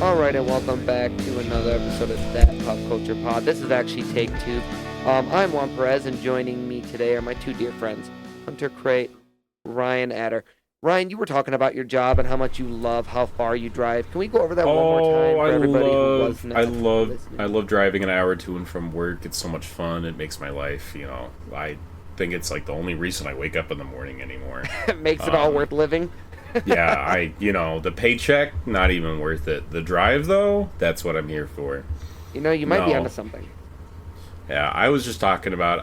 Alright, and welcome back to another episode of That Pop Culture Pod. This is actually take two. I'm Juan Perez, and joining me today are my two dear friends, Hunter Crate, Ryan Adder. Ryan, you were talking about your job and how much you love how far you drive. Can we go over that one more time for everybody who was not listening? I love driving an hour to and from work. It's so much fun. It makes my life, I think it's like the only reason I wake up in the morning anymore. It makes it all worth living. Yeah, the paycheck, not even worth it. The drive, though, that's what I'm here for. You might be onto something. Yeah, I was just talking about,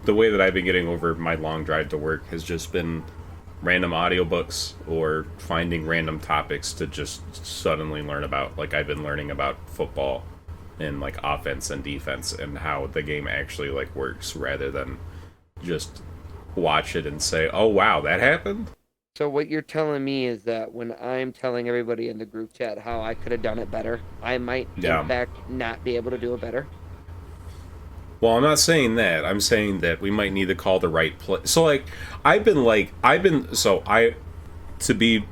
the way that I've been getting over my long drive to work has just been random audiobooks or finding random topics to just suddenly learn about. Like, I've been learning about football and, like, offense and defense and how the game actually, like, works rather than just watch it and say, oh wow, that happened. So what you're telling me is that when I'm telling everybody in the group chat how I could have done it better, I might in fact not be able to do it better. Well, I'm not saying that. I'm saying that we might need to call the right play. So to be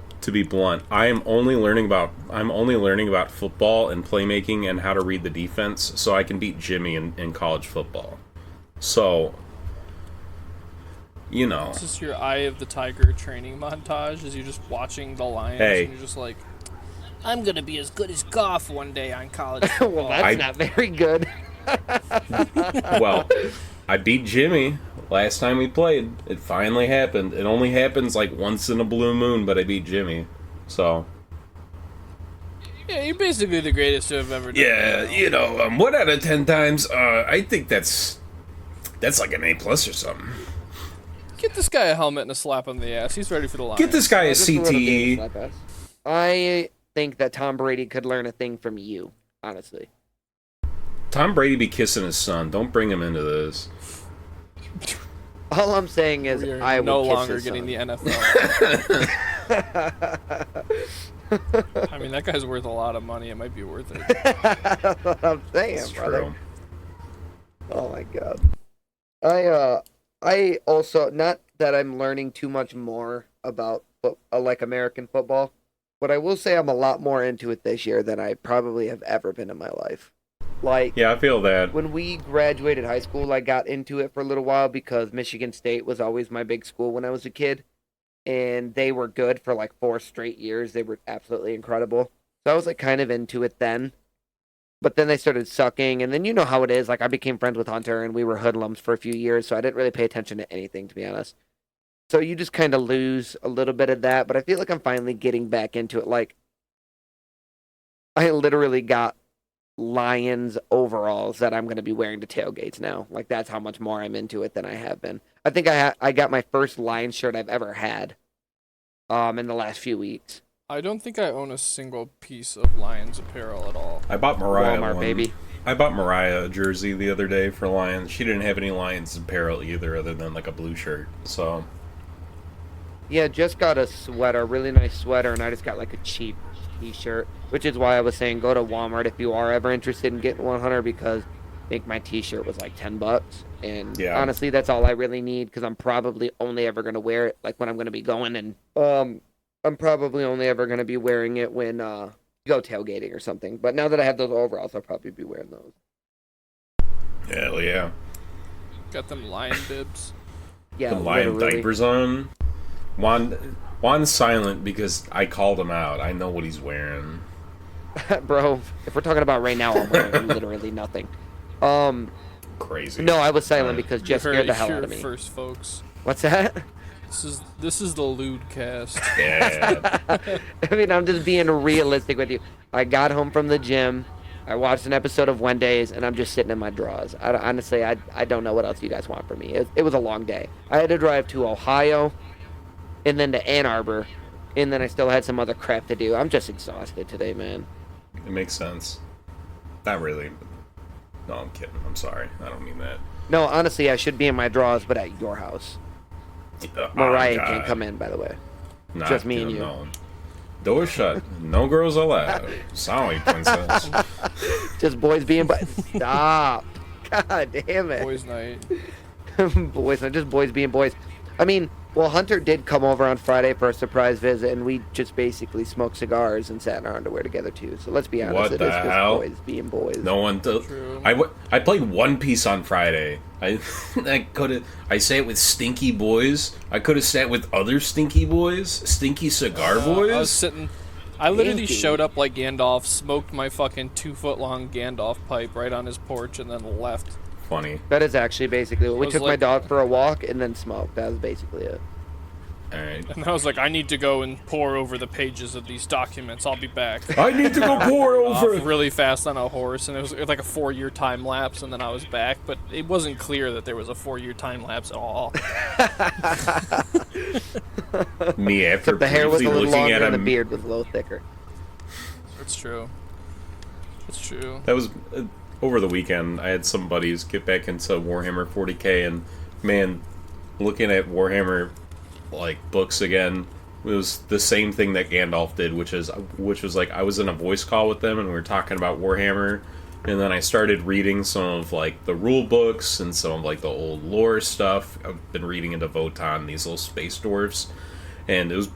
blunt, I'm only learning about football and playmaking and how to read the defense so I can beat Jimmy in college football. So This is your Eye of the Tiger training montage as you're just watching the Lions and you're just like, I'm going to be as good as Goff one day on college football. Well, that's not very good. Well, I beat Jimmy last time we played. It finally happened. It only happens like once in a blue moon, but I beat Jimmy. So. Yeah, you're basically the greatest to have ever done it. Yeah, 1 out of 10 times, I think that's like an A+ or something. Get this guy a helmet and a slap on the ass. He's ready for the Lions. Get this guy a CTE. I think that Tom Brady could learn a thing from you, honestly. Tom Brady be kissing his son. Don't bring him into this. All I'm saying is I will no kiss longer his getting son. the NFL. I mean, that guy's worth a lot of money. It might be worth it. That's what I'm saying, It's brother. true. Oh my god. I also, not that I'm learning too much more about like American football, but I will say I'm a lot more into it this year than I probably have ever been in my life. Like, yeah, I feel that. When we graduated high school, I got into it for a little while because Michigan State was always my big school when I was a kid, and they were good for like 4 straight years. They were absolutely incredible. So I was like kind of into it then. But then they started sucking, and then you know how it is. Like, I became friends with Hunter, and we were hoodlums for a few years, so I didn't really pay attention to anything, to be honest. So you just kind of lose a little bit of that, but I feel like I'm finally getting back into it. Like, I literally got Lions overalls that I'm going to be wearing to tailgates now. Like, that's how much more I'm into it than I have been. I think I got my first Lions shirt I've ever had in the last few weeks. I don't think I own a single piece of Lions apparel at all. I bought Mariah Walmart, one. baby. I bought Mariah a jersey the other day for Lions. She didn't have any Lions apparel either, other than like a blue shirt. So. Yeah, just got a sweater, a really nice sweater, and I just got like a cheap t-shirt, which is why I was saying go to Walmart if you are ever interested in getting 100, because I think my t-shirt was like $10, and honestly, that's all I really need, because I'm probably only ever going to wear it like when I'm going to be going, and I'm probably only ever going to be wearing it when you go tailgating or something. But now that I have those overalls, I'll probably be wearing those. Hell yeah. Got them lion bibs. Yeah, the lion diapers on. Juan's silent because I called him out. I know what he's wearing. Bro, if we're talking about right now, I'm wearing literally nothing. Crazy. No, I was silent because Jeff scared the hell out of me. First, folks. What's that? This is the lewd cast. Yeah. I mean, I'm just being realistic with you. I got home from the gym. I watched an episode of Wednesdays, and I'm just sitting in my drawers. Honestly, I don't know what else you guys want from me. It was a long day. I had to drive to Ohio, and then to Ann Arbor, and then I still had some other crap to do. I'm just exhausted today, man. It makes sense. Not really. No, I'm kidding. I'm sorry. I don't mean that. No, honestly, I should be in my drawers, but at your house. Mariah can't come in, by the way. Not just me and you. No. Door shut. No girls allowed. Sorry, princess. Just boys being boys. Stop. God damn it. Boys' night. Boys, not just boys being boys. I mean, well, Hunter did come over on Friday for a surprise visit, and we just basically smoked cigars and sat in our underwear together, too. So let's be honest. What the hell? Boys being boys. No one does. I played One Piece on Friday. I say it with stinky boys. I could have sat with other stinky boys, stinky cigar boys. I literally showed up like Gandalf, smoked my fucking 2-foot-long Gandalf pipe right on his porch, and then left. Funny. That is actually basically what we took. Like, my dog for a walk and then smoked. That was basically it. All right. And I was like, I need to go and pore over the pages of these documents. I'll be back. I need to go pour over really fast on a horse, and it was like a 4-year time lapse, and then I was back. But it wasn't clear that there was a 4-year time lapse at all. Me after the hair was a little looking longer at and the him. beard was a little thicker. It's true. It's true. That was over the weekend. I had some buddies get back into Warhammer 40k, and man, looking at Warhammer like books again, it was the same thing that Gandalf did, which was like I was in a voice call with them and we were talking about Warhammer, and then I started reading some of like the rule books and some of like the old lore stuff. I've been reading into Votan, these little space dwarfs, and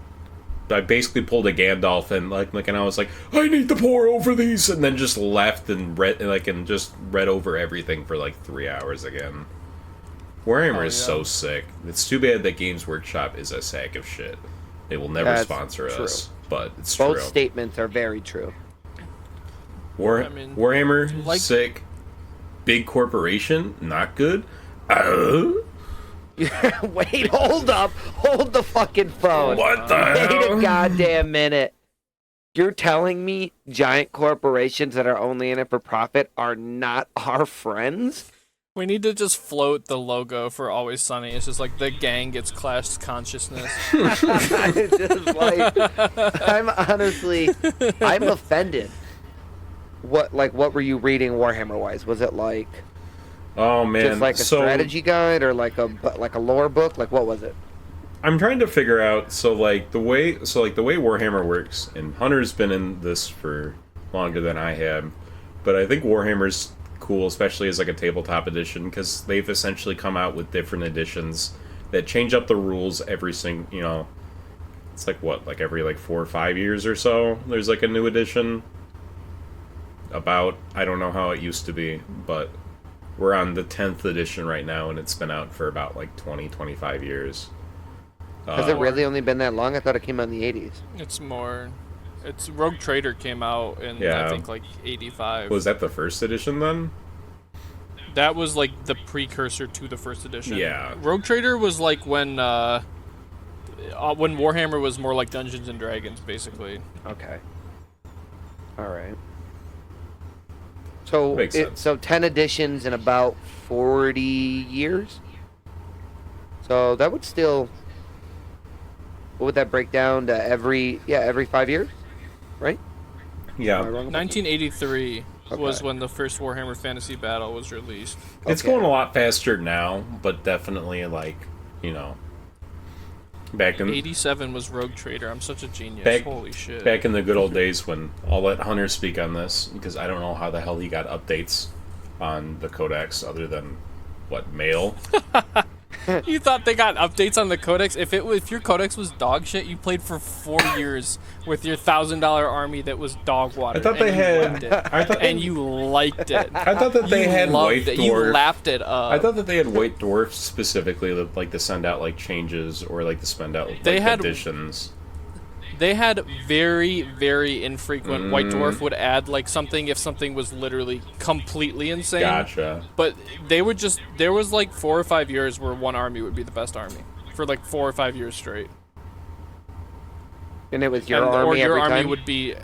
I basically pulled a Gandalf and and I was like, I need to pour over these, and then just left and read over everything for like 3 hours again. Warhammer is so sick. It's too bad that Games Workshop is a sack of shit. They will never sponsor us, but it's true. Both statements are very true. Warhammer, sick. Big corporation, not good. Wait, hold up. Hold the fucking phone. What the hell? Wait a goddamn minute. You're telling me giant corporations that are only in it for profit are not our friends? We need to just float the logo for Always Sunny. It's just like the gang gets Clash consciousness. It's just like, I'm offended. What were you reading Warhammer wise? Was it like, oh man, just like a strategy guide or like a lore book? Like, what was it? I'm trying to figure out the way Warhammer works, and Hunter's been in this for longer than I have, but I think Warhammer's cool, especially as like a tabletop edition, because they've essentially come out with different editions that change up the rules every single, it's like every 4 or 5 years or so there's like a new edition. I don't know how it used to be, but we're on the 10th edition right now, and it's been out for about 20-25 years. Has it really only been that long? I thought it came out in the 80s. It's more. It's Rogue Trader came out in I think 85. Was that the first edition then? That was the precursor to the first edition. Yeah. Rogue Trader was when Warhammer was more like Dungeons and Dragons, basically. Okay. All right. So 10 editions in about 40 years. So that would still. What would that break down to every 5 years? Right? Yeah. 1983 was when the first Warhammer Fantasy Battle was released. It's going a lot faster now, but definitely back in 87 was Rogue Trader. I'm such a genius. Holy shit. Back in the good old days when I'll let Hunter speak on this, because I don't know how the hell he got updates on the Codex other than mail. You thought they got updates on the Codex? If your Codex was dog shit, you played for 4 years with your $1,000 army that was dog water. I thought they had. And you liked it. I thought that they had White Dwarf. You lapped it up. I thought that they had White Dwarf specifically, to send out changes or to spend out additions. They had very, very infrequent. White Dwarf would add something if something was literally completely insane. Gotcha. But there was 4 or 5 years where one army would be the best army for 4 or 5 years straight. And it was your army or your every army time? would be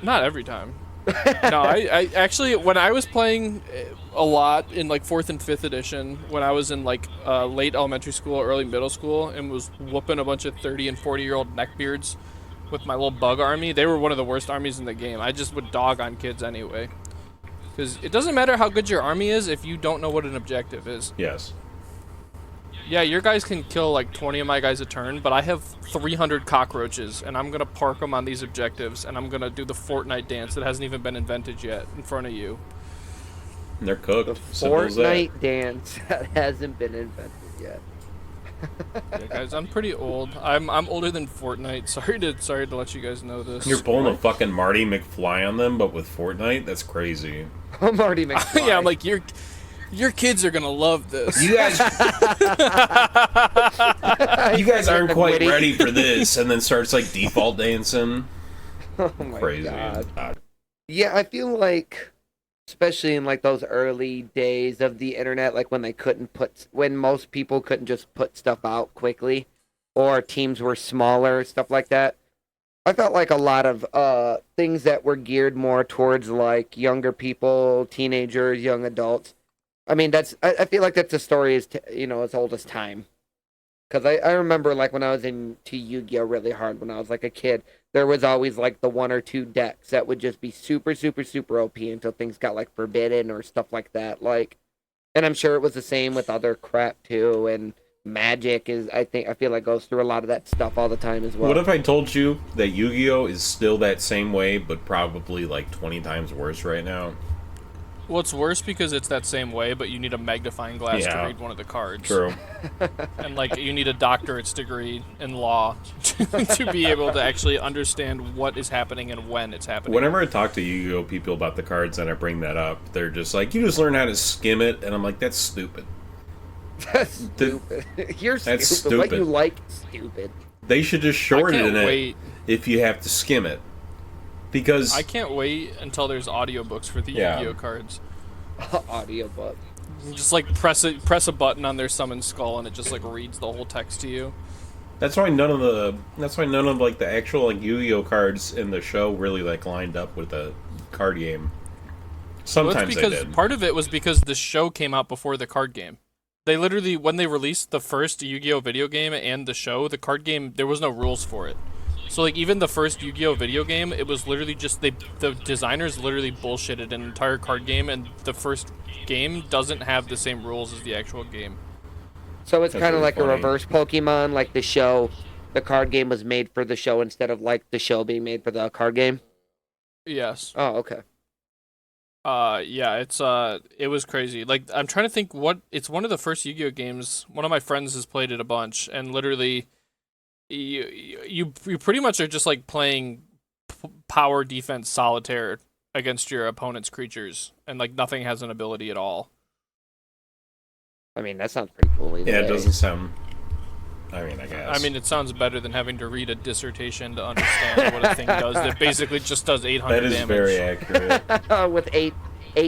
not every time. No, I actually, when I was playing a lot in like 4th and 5th edition, when I was in like late elementary school, early middle school, and was whooping a bunch of 30 and 40-year-old neckbeards with my little bug army, they were one of the worst armies in the game. I just would dog on kids anyway. Because it doesn't matter how good your army is if you don't know what an objective is. Yes. Yeah, your guys can kill like 20 of my guys a turn, but I have 300 cockroaches, and I'm going to park them on these objectives, and I'm going to do the Fortnite dance that hasn't even been invented yet in front of you. And they're cooked. The Simple as that. Fortnite dance that hasn't been invented yet. Yeah, guys, I'm pretty old. I'm older than Fortnite. Sorry to let you guys know this. You're pulling a fucking Marty McFly on them, but with Fortnite? That's crazy. Marty McFly. Yeah, I'm like, your kids are gonna love this. You guys, you guys aren't quite witty. ready for this, and then starts like default dancing. Oh my Crazy. God. Yeah, I feel like, especially in like those early days of the internet, like when most people couldn't just put stuff out quickly, or teams were smaller, stuff like that. I felt like a lot of things that were geared more towards like younger people, teenagers, young adults. I mean, I feel like that's a story as old as time. Because I remember like when I was into Yu-Gi-Oh really hard when I was like a kid, there was always like the 1 or 2 decks that would just be super, super, super OP until things got like forbidden or stuff like that. Like, and I'm sure it was the same with other crap too. And Magic I feel like goes through a lot of that stuff all the time as well. What if I told you that Yu-Gi-Oh is still that same way, but probably like 20 times worse right now? Well, it's worse because it's that same way, but you need a magnifying glass to read one of the cards. True. And like you need a doctorate's degree in law to be able to actually understand what is happening and when it's happening. Whenever I talk to Yu-Gi-Oh people about the cards and I bring that up, they're just like, you just learn how to skim it, and I'm like, that's stupid. That's stupid. You're That's stupid. What stupid. you like, stupid. They should just shorten it wait. if you have to skim it. Because I can't wait until there's audiobooks for the Yeah. Yu-Gi-Oh cards. Audiobook. You just like press a button on their summon skull and it just like reads the whole text to you. that's why none of like the actual like Yu-Gi-Oh cards in the show really like lined up with the card game. Sometimes Well, it's because they did. part of it was because the show came out before the card game. They literally, when they released the first Yu-Gi-Oh video game and the show, the card game, there was no rules for it. So like even the first Yu-Gi-Oh video game, it was literally just the designers literally bullshitted an entire card game, and the first game doesn't have the same rules as the actual game. So it's That's kind of really like funny. a reverse Pokemon, like the show. The card game was made for the show instead of like the show being made for the card game. Yes. Oh, okay. Yeah, it was crazy. Like I'm trying to think it's one of the first Yu-Gi-Oh games. One of my friends has played it a bunch, and literally, you pretty much are just like playing power defense solitaire against your opponent's creatures, and like nothing has an ability at all. I mean, that sounds pretty cool. Either Yeah, way. it doesn't sound. I mean, I guess. I mean, it sounds better than having to read a dissertation to understand what a thing does that basically just does 800 that is damage. very accurate. With eight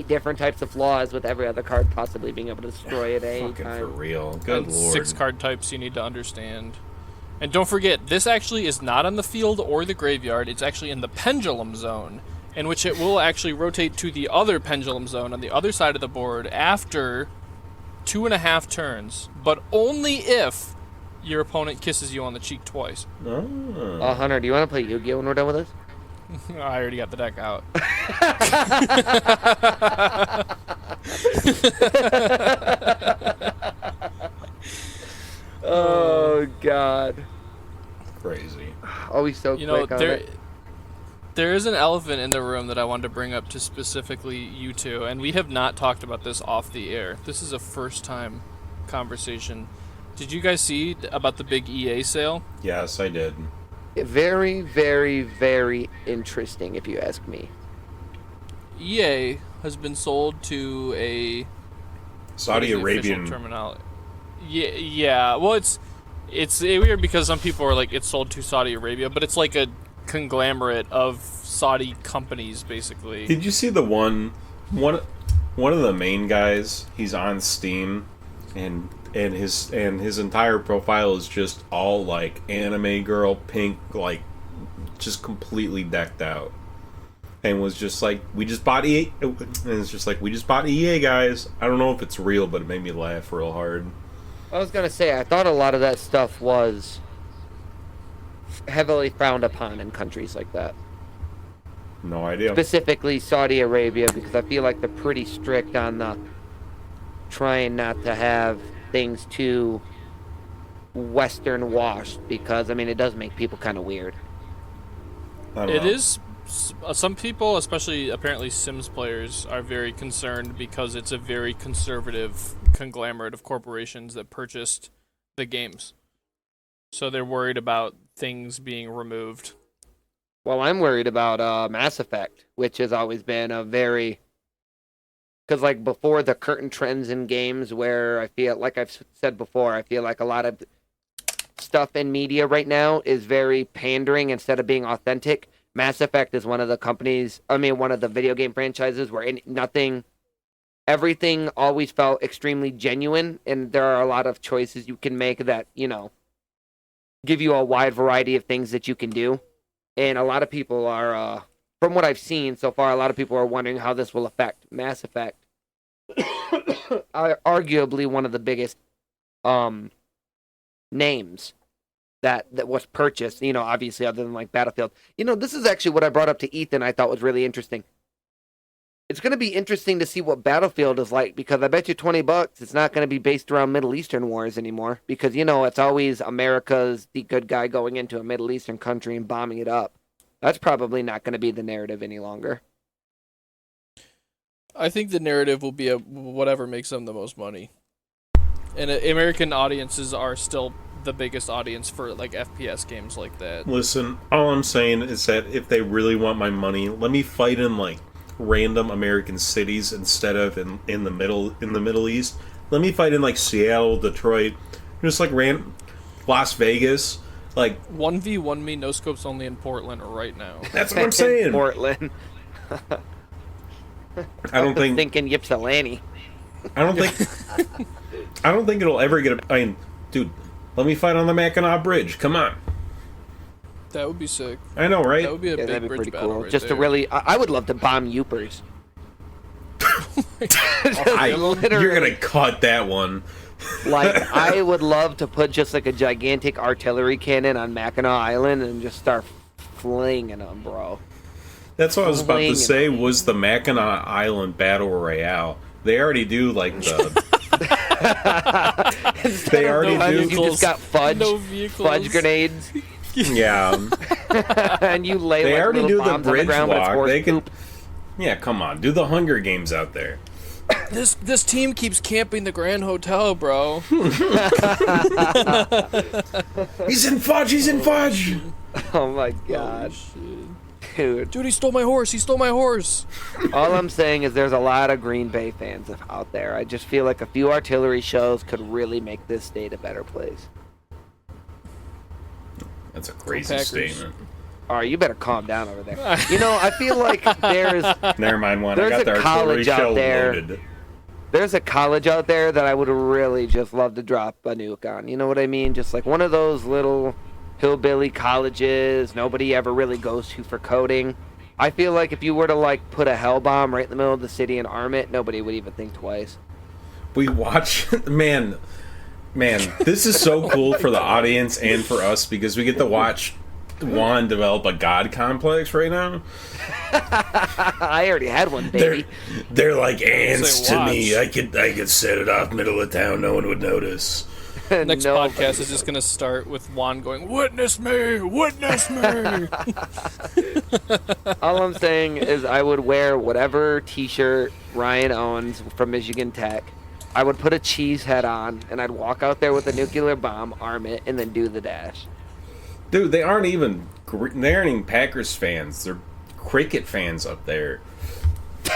different types of flaws, with every other card possibly being able to destroy it at any Fucking for time. real. Good And lord. 6 card types you need to understand. And don't forget, this actually is not on the field or the graveyard. It's actually in the pendulum zone, in which it will actually rotate to the other pendulum zone on the other side of the board after 2.5 turns, but only if your opponent kisses you on the cheek twice. Oh. Hunter, do you want to play Yu-Gi-Oh when we're done with this? I already got the deck out. Oh God! Crazy. Always so You know, quick on it. there is an elephant in the room that I wanted to bring up to specifically you two, and we have not talked about this off the air. This is a first-time conversation. Did you guys see about the big EA sale? Yes, I did. Very, very, very interesting, if you ask me. EA has been sold to a Saudi what is the official Arabian. terminology. Yeah. Well, it's weird because some people are like it's sold to Saudi Arabia, but it's like a conglomerate of Saudi companies, basically. Did you see the one of the main guys? He's on Steam, and his entire profile is just all like anime girl pink, like just completely decked out. and was just like, we just bought EA, and it's just like, we just bought EA, guys. I don't know if it's real, but it made me laugh real hard. I was gonna say, I thought a lot of that stuff was heavily frowned upon in countries like that. No idea. Specifically Saudi Arabia, because I feel like they're pretty strict on the trying not to have things too Western washed, because, I mean, it does make people kind of weird. I don't It know. is. Some people, especially apparently Sims players, are very concerned because it's a very conservative conglomerate of corporations that purchased the games. So they're worried about things being removed. Well, I'm worried about Mass Effect, which has always been a very... Because, like, before the current trends in games where I feel, like I've said before, I feel like a lot of stuff in media right now is very pandering instead of being authentic. Mass Effect is one of the one of the video game franchises where everything always felt extremely genuine, and there are a lot of choices you can make that, give you a wide variety of things that you can do. And a lot of people are, from what I've seen so far, a lot of people are wondering how this will affect Mass Effect. Arguably one of the biggest names that was purchased, obviously, other than like Battlefield. This is actually what I brought up to Ethan I thought was really interesting. It's going to be interesting to see what Battlefield is like, because I bet you $20 it's not going to be based around Middle Eastern wars anymore, because, it's always America's the good guy going into a Middle Eastern country and bombing it up. That's probably not going to be the narrative any longer. I think the narrative will be whatever makes them the most money. And American audiences are still the biggest audience for like FPS games like that. Listen, all I'm saying is that if they really want my money, let me fight in like random American cities instead of in the Middle East. Let me fight in like Seattle, Detroit, just like Las Vegas. Like 1v1 me, no scopes only in Portland right now. That's what I'm saying. Portland. I don't think thinking Ypsilanti. I don't think it'll ever get I mean, dude, let me fight on the Mackinac Bridge. Come on. That would be sick. I know, right? That would be a That'd big be bridge pretty battle cool. right Just there. to really, I would love to bomb Yoopers. You're gonna cut that one. Like, I would love to put just like a gigantic artillery cannon on Mackinac Island and just start flinging them, bro. That's what I was about to Flinging say. Was the Mackinac Island Battle Royale? They already do like the. They already do. You just got fudge, No vehicles. fudge grenades, Yeah, and you lay they like already little do the bombs on the bridge ground, but it's walk. horse They can. poop. Yeah, come on, do the Hunger Games out there. This team keeps camping the Grand Hotel, bro. He's in fudge. He's in fudge. Oh my god, dude. Dude, he stole my horse. He stole my horse. All I'm saying is there's a lot of Green Bay fans out there. I just feel like a few artillery shows could really make this state a better place. That's a crazy Packers. statement. All right, you better calm down over there. I feel like Never mind one. There's I got the a artillery college out shell there. loaded. there's a college out there that I would really just love to drop a nuke on. You know what I mean? Just like one of those little hillbilly colleges nobody ever really goes to for coding. I feel like if you were to like put a hell bomb right in the middle of the city and arm it, nobody would even think twice. We watch, man, this is so cool for the audience and for us because we get to watch Juan develop a god complex right now. I already had one, baby. They're like ants Say to watch. me. I could set it off middle of town. No one would notice. Next No, podcast is just going to start with Juan going, "Witness me! Witness me!" All I'm saying is I would wear whatever t-shirt Ryan owns from Michigan Tech. I would put a cheesehead on, and I'd walk out there with a nuclear bomb, arm it, and then do the dash. Dude, they aren't even Packers fans. They're cricket fans up there. Dude,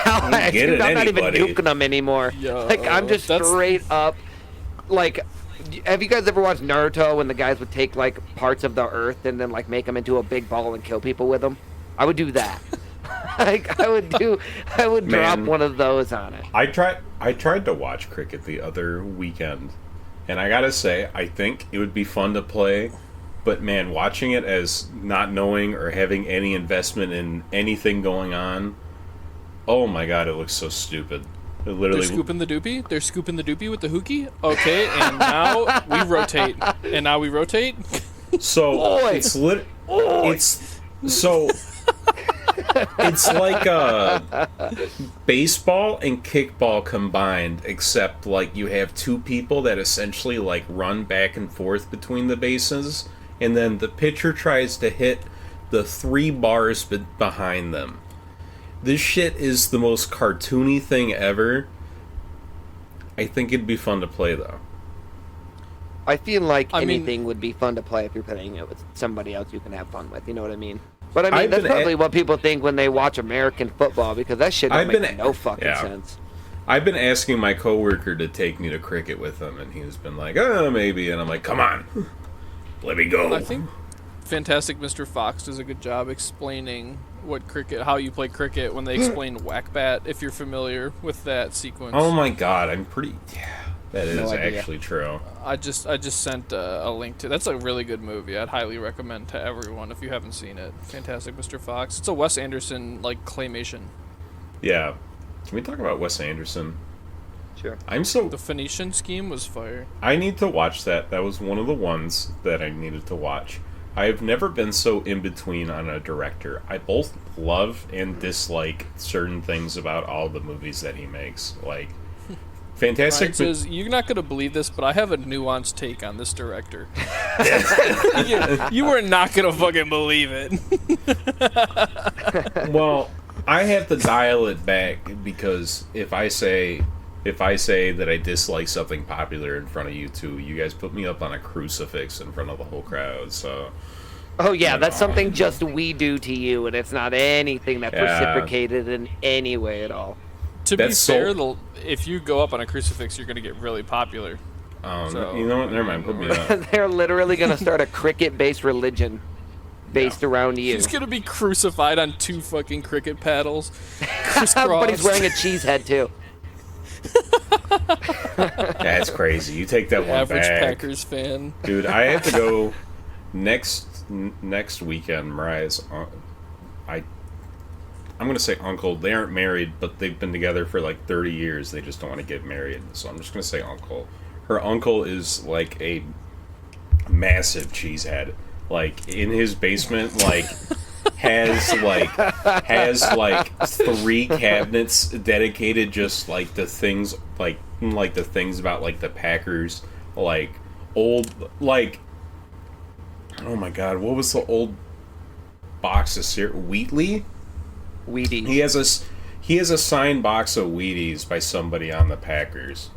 get it, I'm not even anybody. nuking them anymore. Yo, Like, I'm just that's- straight up, like, have you guys ever watched Naruto when the guys would take, like, parts of the earth and then, like, make them into a big ball and kill people with them? I would do that. Like, I would drop Man. one of those on it. I tried to watch cricket the other weekend, and I gotta say, I think it would be fun to play But man, watching it as not knowing or having any investment in anything going on, oh my god, it looks so stupid. It literally. They're scooping the doopy. They're scooping the doopy with the hookie. Okay, and now we rotate. And now we rotate. So Oy. it's it's so it's like baseball and kickball combined, except like you have two people that essentially like run back and forth between the bases, and then the pitcher tries to hit the 3 bars behind them. This shit is the most cartoony thing ever. I think it'd be fun to play though. I feel like anything would be fun to play if you're playing it with somebody else you can have fun with. You know what I mean? But I mean, that's probably what people think when they watch American football, because that shit don't make no fucking sense. I've been asking my coworker to take me to cricket with him, and he's been like, "Oh, maybe," and I'm like, "Come on, let me go." I think Fantastic Mr. Fox does a good job explaining how you play cricket when they explain whack-bat, if you're familiar with that sequence. Oh my god, that is actually true. I just sent a link to. That's a really good movie. I'd highly recommend to everyone if you haven't seen it. Fantastic Mr. Fox. It's a Wes Anderson like claymation. Yeah. Can we talk about Wes Anderson? Sure. The Phoenician Scheme was fire. I need to watch that. That was one of the ones that I needed to watch. I have never been so in between on a director. I both love and dislike certain things about all the movies that he makes. Like, Fantastic. Ryan says, you're not going to believe this, but I have a nuanced take on this director. you were not going to fucking believe it. Well, I have to dial it back because if I say that I dislike something popular in front of you two, you guys put me up on a crucifix in front of the whole crowd. So. Oh yeah, that's something just we do to you, and it's not anything that's reciprocated in any way at all. To be fair, if you go up on a crucifix, you're going to get really popular. You know what? Never mind. Put me up. They're literally going to start a cricket-based religion based around you. He's going to be crucified on 2 fucking cricket paddles. But he's wearing a cheesehead too. That's crazy. You take that one Average back. Packers fan. Dude, I have to go next weekend. Mariah's I'm going to say uncle. They aren't married, but they've been together for like 30 years. They just don't want to get married. So I'm just going to say uncle. Her uncle is like a massive cheesehead. Like in his basement, like has 3 cabinets dedicated just like the things like the things about like the Packers, like old like oh my god, what was the old box of cereal? Wheatley? Wheaties. He has a signed box of Wheaties by somebody on the Packers.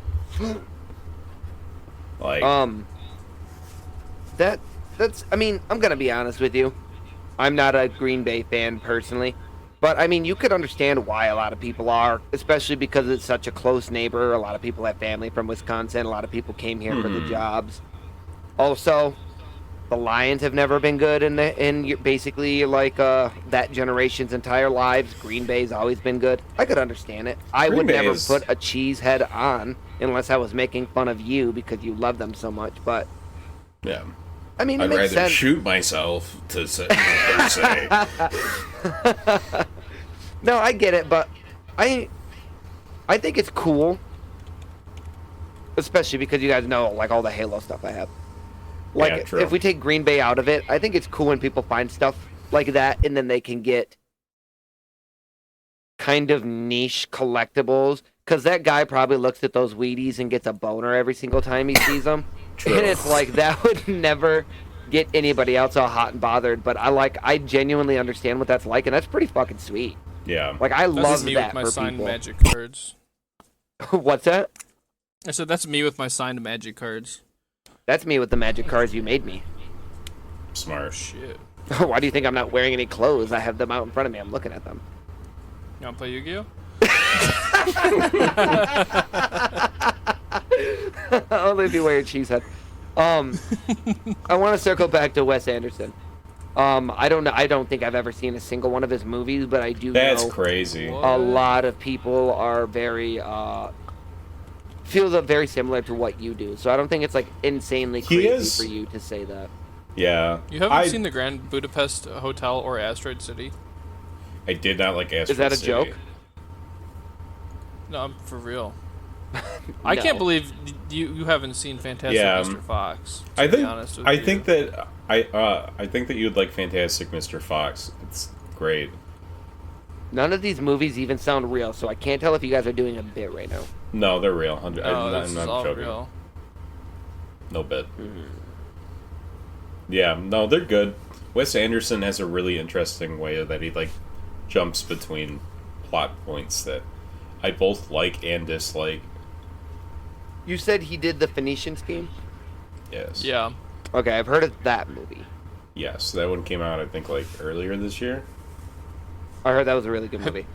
Like that's I mean, I'm gonna be honest with you. I'm not a Green Bay fan personally. But I mean, you could understand why a lot of people are, especially because it's such a close neighbor. A lot of people have family from Wisconsin. A lot of people came here for the jobs. Also, the Lions have never been good in basically like that generation's entire lives. Green Bay's always been good. I could understand it. I would never put a cheesehead on unless I was making fun of you because you love them so much. But yeah, I mean, I'd it makes rather sense. shoot myself to say. Per se. No, I get it, but I think it's cool, especially because you guys know like all the Halo stuff I have. Like, Yeah, true. if we take Green Bay out of it, I think it's cool when people find stuff like that, and then they can get kind of niche collectibles. Because that guy probably looks at those Wheaties and gets a boner every single time he sees them. True. And it's like, that would never get anybody else all hot and bothered. But I genuinely understand what that's like, and that's pretty fucking sweet. Yeah. Like, I love me that with my for signed people. Magic cards. What's that? I said that's me with my signed Magic cards. That's me with the magic cards you made me. Smart. Shit. Why do you think I'm not wearing any clothes? I have them out in front of me. I'm looking at them. You want to play Yu-Gi-Oh? Only if you wear a cheesehead. I want to circle back to Wes Anderson. I don't know. I don't think I've ever seen a single one of his movies, but I do That's know crazy. a lot of people are very feels very similar to what you do. So I don't think it's like insanely crazy for you to say that. Yeah. You haven't seen the Grand Budapest Hotel or Asteroid City? I did not like Asteroid Is that a City. joke? No, I'm for real. No. I can't believe you haven't seen Fantastic Mr. Fox. To be honest with I you. think that I think that you'd like Fantastic Mr. Fox. It's great. None of these movies even sound real, so I can't tell if you guys are doing a bit right now. No, they're real. No, this I'm is not all joking. real. No bit. Yeah, no, they're good. Wes Anderson has a really interesting way that he like jumps between plot points that I both like and dislike. You said he did the Phoenician Scheme? Yes. Yeah. Okay, I've heard of that movie. Yes, that one came out I think like earlier this year. I heard that was a really good movie.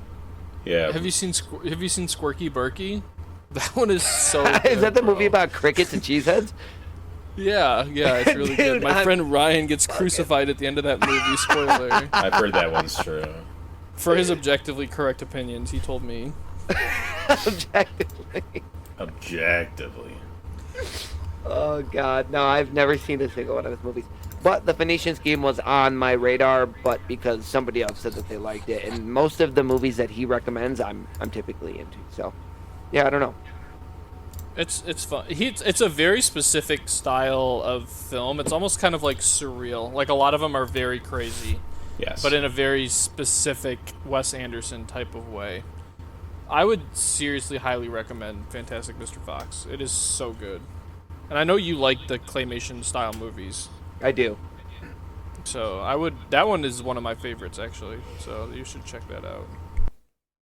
Yeah. Have you seen Squirky Burky? That one is so good, Is that the bro. movie about crickets and cheeseheads? Yeah, it's really good. Dude, My friend Ryan gets crucified at the end of that movie, spoiler. I've heard that one's true. For his objectively correct opinions, he told me. Objectively. Objectively. Oh god, no, I've never seen a single one of his movies. But the Phoenician Scheme was on my radar, but because somebody else said that they liked it, and most of the movies that he recommends, I'm typically into. So, yeah, I don't know. It's fun. It's a very specific style of film. It's almost kind of like surreal. Like a lot of them are very crazy, Yes. but in a very specific Wes Anderson type of way. I would seriously highly recommend Fantastic Mr. Fox. It is so good. And I know you like the claymation style movies. I do. So that one is one of my favorites actually. So you should check that out.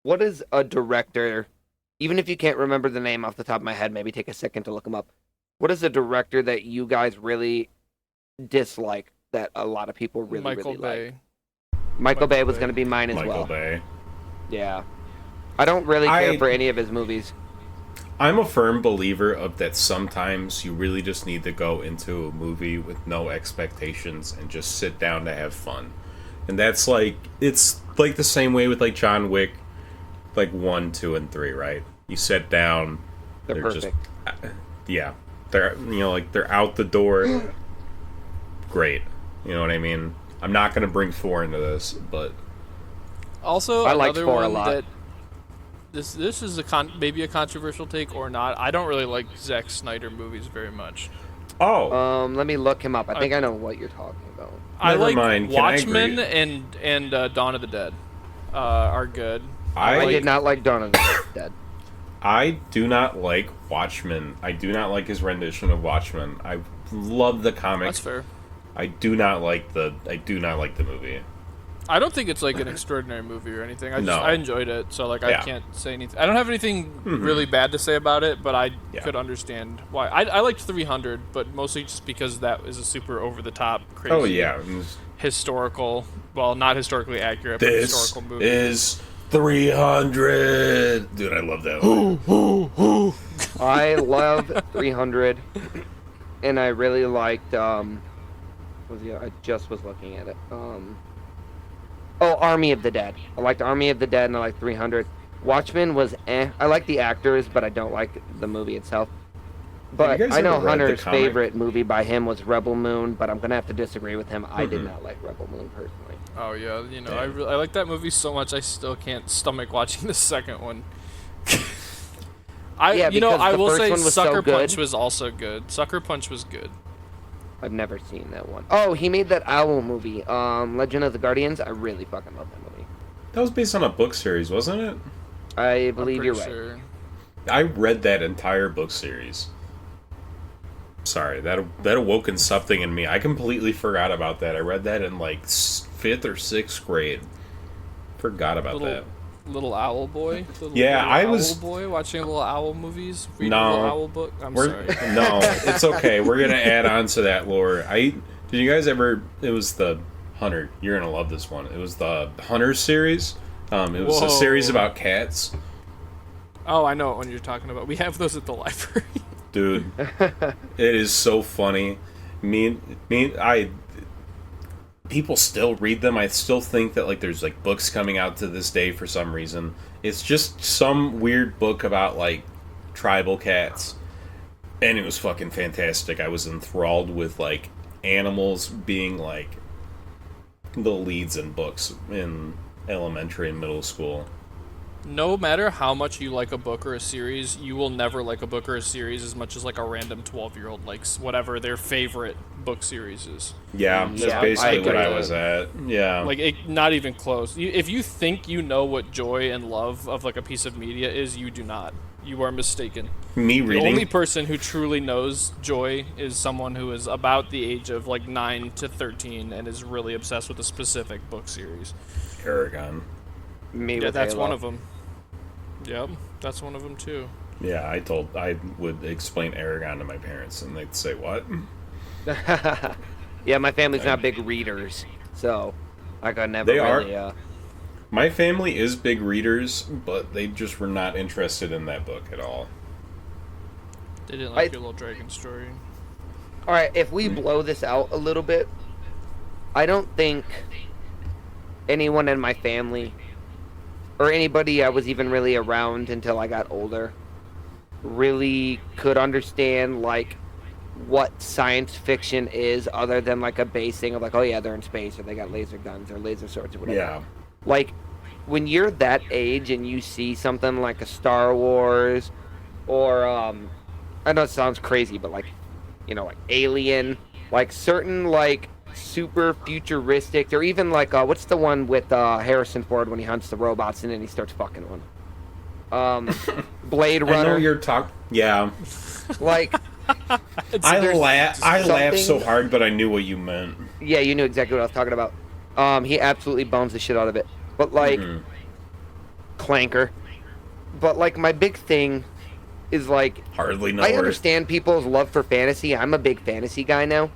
What is a director, even if you can't remember the name off the top of my head, maybe take a second to look him up. What is a director that you guys really dislike that a lot of people really, Michael really Bay. like? Michael Bay was Bay. going to be mine as Michael well. Bay. Yeah. I don't really care for any of his movies. I'm a firm believer of that sometimes you really just need to go into a movie with no expectations and just sit down to have fun. And that's like, it's like the same way with like John Wick, like 1, 2, and 3, right? You sit down, They're perfect. yeah. They're, like they're out the door. Great. You know what I mean? I'm not going to bring 4 into this, but Also, I liked another 4 a one lot. that this is maybe a controversial take or not. I don't really like Zack Snyder movies very much. Let me look him up. I think I know what you're talking about. I Never like mind. Can I Watchmen agree? and Dawn of the Dead are good. I did not like Dawn of the Dead. I do not like Watchmen. I do not like his rendition of Watchmen. I love the comic. That's fair. I do not like the movie. I don't think it's like an extraordinary movie or anything. No. I enjoyed it, so like Yeah. I can't say anything. I don't have anything really bad to say about it, but I could understand why. I liked 300, but mostly just because that is a super over the top, crazy, Oh yeah, historical. Well, not historically accurate, but this historical movie. is 300. Dude, I love that one. I love 300, and I really liked. I just was looking at it. Army of the Dead. I liked Army of the Dead, and I liked 300. Watchmen was eh. I like the actors, but I don't like the movie itself. But you guys I know ever read the Hunter's comic? favorite movie by him was Rebel Moon, but I'm gonna have to disagree with him. I did not like Rebel Moon personally. Oh yeah, Damn. I like that movie so much. I still can't stomach watching the second one. Yeah, because I the will first say one was so Sucker Punch good. was also good. Sucker Punch was good. I've never seen that one. Oh, he made that owl movie, Legend of the Guardians. I really fucking love that movie. That was based on a book series, wasn't it? I I'm believe pretty you're right. sure. I read that entire book series. Sorry, that awoken something in me. I completely forgot about that. I read that in like 5th or 6th grade. Forgot about that. Little owl boy. Yeah, little I owl was- boy watching little owl movies. Reading No. a little owl book. I'm sorry. No, it's okay. We're gonna add on to that lore. Did you guys ever? It was the Hunter. You're gonna love this one. It was the Hunter series. It was a series Whoa. about cats. Oh, I know what one you're talking about. We have those at the library. Dude, it is so funny. People still read them. I still think that like there's like books coming out to this day for some reason. It's just some weird book about like tribal cats, and it was fucking fantastic. I was enthralled with like animals being like the leads in books in elementary and middle school. No matter how much you like a book or a series, you will never like a book or a series as much as like a random 12-year-old likes whatever their favorite book series is. Yeah, that's Yeah, basically I what agree. I was at. Yeah. Like, not even close. If you think you know what joy and love of like a piece of media is, you do not. You are mistaken. Me The reading. only person who truly knows joy is someone who is about the age of like 9 to 13 and is really obsessed with a specific book series. Aragon. Me Yeah, with that's Halo. one of them. Yep, that's one of them too. Yeah, I would explain Aragon to my parents, and they'd say, what? Yeah, my family's not big readers, so I could never They are. really. My family is big readers, but they just were not interested in that book at all. They didn't like your little dragon story. All right, if we blow this out a little bit, I don't think anyone in my family or anybody I was even really around until I got older really could understand like what science fiction is, other than like a base thing of like, oh yeah, they're in space or they got laser guns or laser swords or whatever. Yeah. Like when you're that age and you see something like a Star Wars or I know it sounds crazy, but like, you know, like Alien, like certain like super futuristic, or even like what's the one with Harrison Ford when he hunts the robots and then he starts fucking one? Blade I know Runner. you're talking. Yeah. Like I there's laughed so something- hard, but I knew what you meant. yeah, you knew exactly what I was talking about. He absolutely bones the shit out of it. But like Clanker. But like my big thing is like Hardly know I her. understand people's love for fantasy. I'm a big fantasy guy now.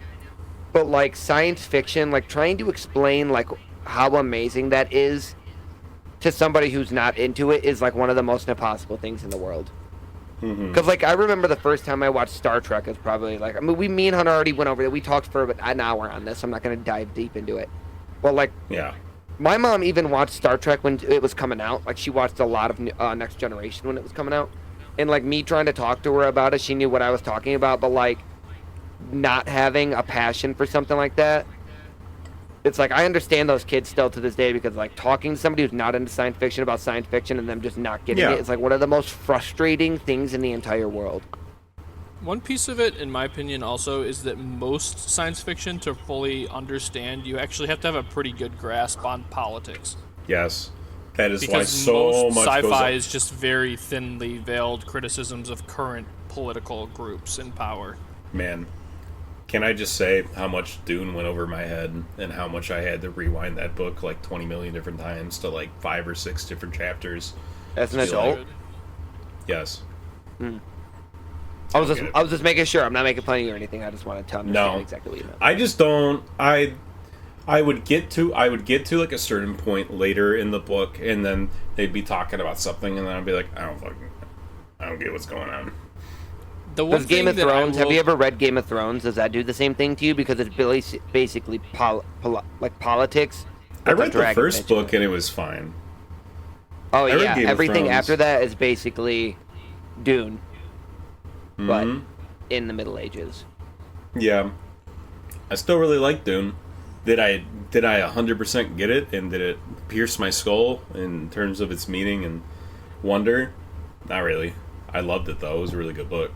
But like science fiction, like trying to explain like how amazing that is to somebody who's not into it is like one of the most impossible things in the world. Because like I remember the first time I watched Star Trek is probably like, I mean, me and Hunter already went over it. We talked for about an hour on this. I'm not going to dive deep into it. But like Yeah. my mom even watched Star Trek when it was coming out. Like she watched a lot of Next Generation when it was coming out. And like me trying to talk to her about it, she knew what I was talking about. But like not having a passion for something like that, it's like I understand those kids still to this day, because like talking to somebody who's not into science fiction about science fiction and them just not getting Yeah. it is like one of the most frustrating things in the entire world. One piece of it, in my opinion, also is that most science fiction, to fully understand, you actually have to have a pretty good grasp on politics. Yes. That is why Because so most much goes sci-fi on. is just very thinly veiled criticisms of current political groups in power. Man, can I just say how much Dune went over my head and how much I had to rewind that book like 20 million different times to like 5 or 6 different chapters? As an Feel like- adult, Yes. I was just making sure. I'm not making fun of you or anything. I just wanted to understand No. exactly what you meant. I just don't. I would get to like a certain point later in the book, and then they'd be talking about something, and then I'd be like, I don't get what's going on. The one Does Game thing of that I Thrones? Have will- you ever read Game of Thrones? Does that do the same thing to you? Because it's basically like politics. I with a read the dragon first mentioned. book, and it was fine. Oh I read yeah, Game of everything Thrones. after that is basically Dune, but Mhm. in the Middle Ages. Yeah, I still really like Dune. Did I 100% get it, and did it pierce my skull in terms of its meaning and wonder? Not really. I loved it though. It was a really good book.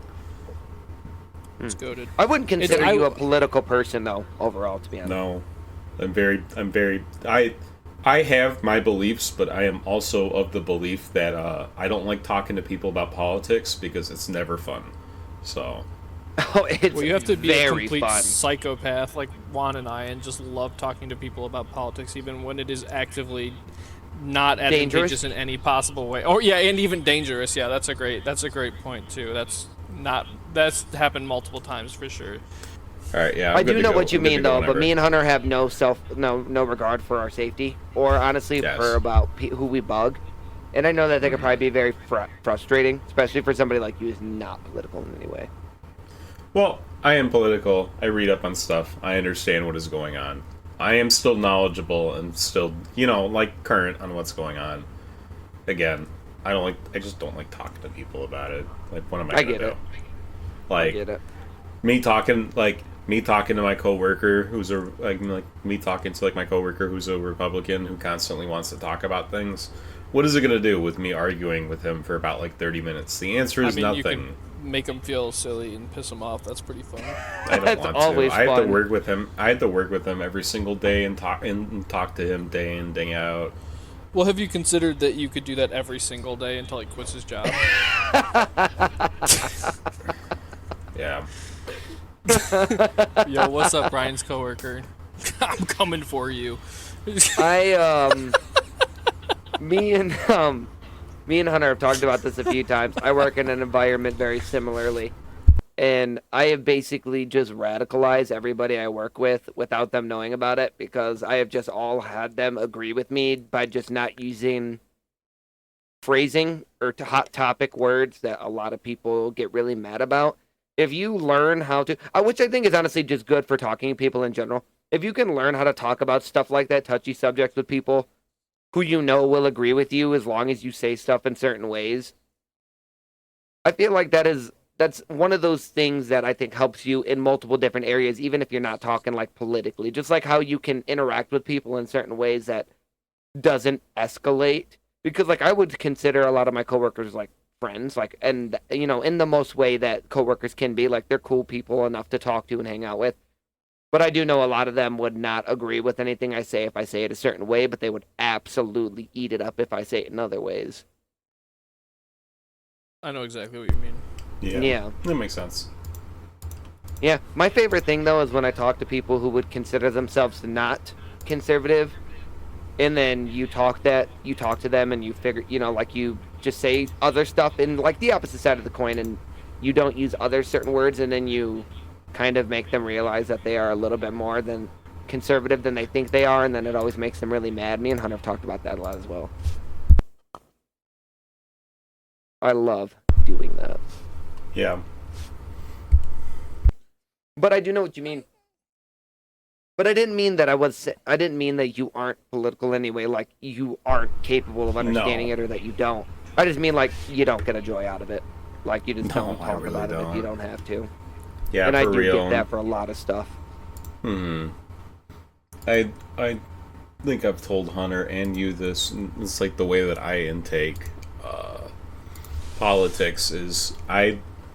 It's goated. I wouldn't consider I- you a political person though, overall, to be honest. No, I have my beliefs, but I am also of the belief that I don't like talking to people about politics because it's never fun. So Oh, it's Well, you have to be a very complete fun. psychopath like Juan and I, and just love talking to people about politics, even when it is actively not advantageous Dangerous? in any possible way. Oh yeah, and even dangerous. Yeah, that's a great point too. That's happened multiple times for sure. all right, yeah. I'm I good do to know go. what you I'm good to mean go though, but whenever. me and Hunter have no regard for our safety, or honestly Yes. for about who we bug. And I know that they could probably be very frustrating, especially for somebody like you who's not political in any way. Well, I am political. I read up on stuff. I understand what is going on. I am still knowledgeable and still, like current on what's going on. Again, I just don't like talking to people about it. Like, what am I I gonna get do? it. I Like, get it. me talking, like, me talking to my coworker who's a like me talking to like my coworker who's a Republican who constantly wants to talk about things. What is it gonna do with me arguing with him for about like 30 minutes? The answer is You nothing. can make him feel silly and piss him off. That's pretty fun. I don't That's want always to. I had fun. to work with him. I had to work with him every single day and talk to him day in day out. Well, have you considered that you could do that every single day until he quits his job? Yeah. Yo, what's up, Brian's coworker? I'm coming for you. Me and Hunter have talked about this a few times. I work in an environment very similarly, and I have basically just radicalized everybody I work with without them knowing about it, because I have just all had them agree with me by just not using phrasing or hot topic words that a lot of people get really mad about. If you learn how to, which I think is honestly just good for talking to people in general, if you can learn how to talk about stuff like that, touchy subjects with people who you know will agree with you as long as you say stuff in certain ways, I feel like that's one of those things that I think helps you in multiple different areas, even if you're not talking like politically. Just like how you can interact with people in certain ways that doesn't escalate. Because like I would consider a lot of my coworkers like friends, like, and you know, in the most way that coworkers can be, like they're cool people enough to talk to and hang out with. But I do know a lot of them would not agree with anything I say if I say it a certain way, but they would absolutely eat it up if I say it in other ways. I know exactly what you mean. Yeah. That makes sense. Yeah, my favorite thing though is when I talk to people who would consider themselves not conservative, and then you talk to them and you figure, you know, like you just say other stuff in like the opposite side of the coin, and you don't use other certain words, and then you kind of make them realize that they are a little bit more than conservative than they think they are, and then it always makes them really mad. Me and Hunter have talked about that a lot as well. I love doing that. Yeah. But I do know what you mean. But I didn't mean that I didn't mean that you aren't political anyway, like you aren't capable of understanding it or that you don't. I just mean like you don't get a joy out of it. Like you just don't talk really about it don't. if you don't have to. Yeah, and for I do real. get that for a lot of stuff. I think I've told Hunter and you this. It's like the way that I intake politics is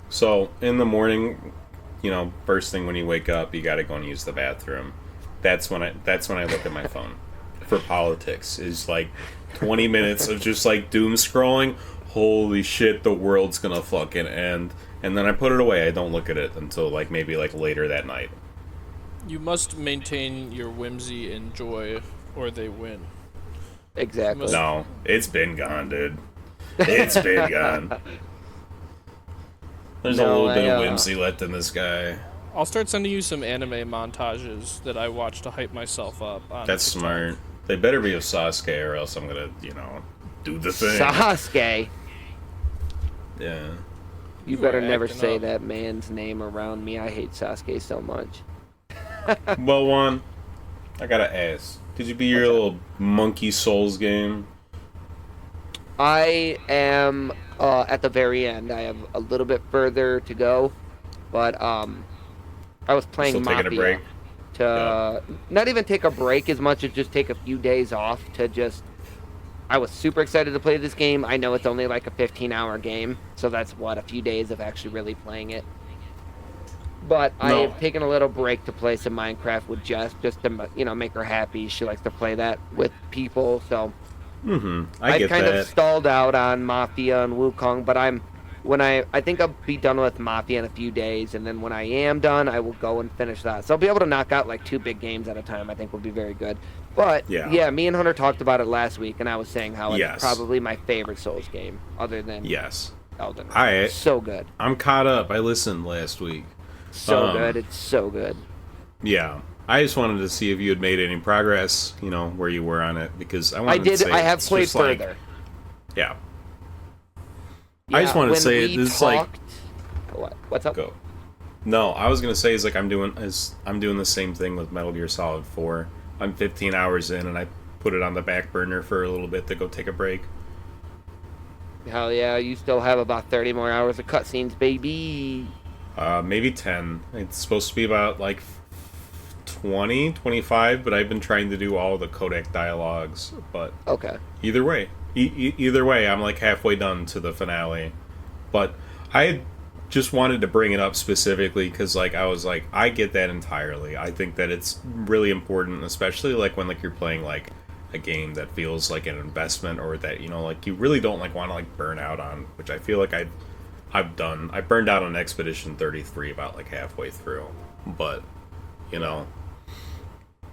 so in the morning, you know, first thing when you wake up, you got to go and use the bathroom. That's when I look at my phone for politics. Is like 20 minutes of just like doom scrolling. Holy shit, the world's gonna fucking end. And then I put it away. I don't look at it until like maybe like later that night. You must maintain your whimsy and joy, or they win. Exactly. No, it's been gone, dude. It's been gone. There's a little bit of whimsy left in this guy. I'll start sending you some anime montages that I watch to hype myself up. That's TikTok. smart. They better be of Sasuke, or else I'm gonna, you know, do the thing. Sasuke. Yeah. You You better are never acting say up. that man's name around me. I hate Sasuke so much. Well, Juan, I gotta ask. Did you beat your little Monkey Souls game? I am at the very end. I have a little bit further to go, but I was playing Still Mafia taking a break? to not even take a break as much as just take a few days off to just. I was super excited to play this game. I know it's only like a 15-hour game, so that's a few days of actually really playing it. But I have taken a little break to play some Minecraft with Jess, just to, you know, make her happy. She likes to play that with people, so I get kind that. of stalled out on Mafia and Wukong, but I think I'll be done with Mafia in a few days, and then when I am done, I will go and finish that. So I'll be able to knock out like 2 big games at a time. I think will be very good. But yeah, me and Hunter talked about it last week, and I was saying how it's probably my favorite Souls game, other than Elden Ring. So good. I'm caught up. I listened last week. So good. It's so good. Yeah. I just wanted to see if you had made any progress, you know, where you were on it, because I wanted to say I have it's played just like- further. yeah. I just wanted to say this is like what's up? Go. No, I was gonna say is like I'm doing the same thing with Metal Gear Solid 4. I'm 15 hours in and I put it on the back burner for a little bit to go take a break. Hell yeah, you still have about 30 more hours of cutscenes, baby. Maybe 10. It's supposed to be about like 20, 25, but I've been trying to do all the codec dialogues. But Okay. either way, either way, I'm like halfway done to the finale. But I just wanted to bring it up specifically because like I was like I get that entirely. I think that it's really important, especially like when like you're playing like a game that feels like an investment or that like you really don't like want to like burn out on, which I feel like I've done. I burned out on Expedition 33 about like halfway through, but you know,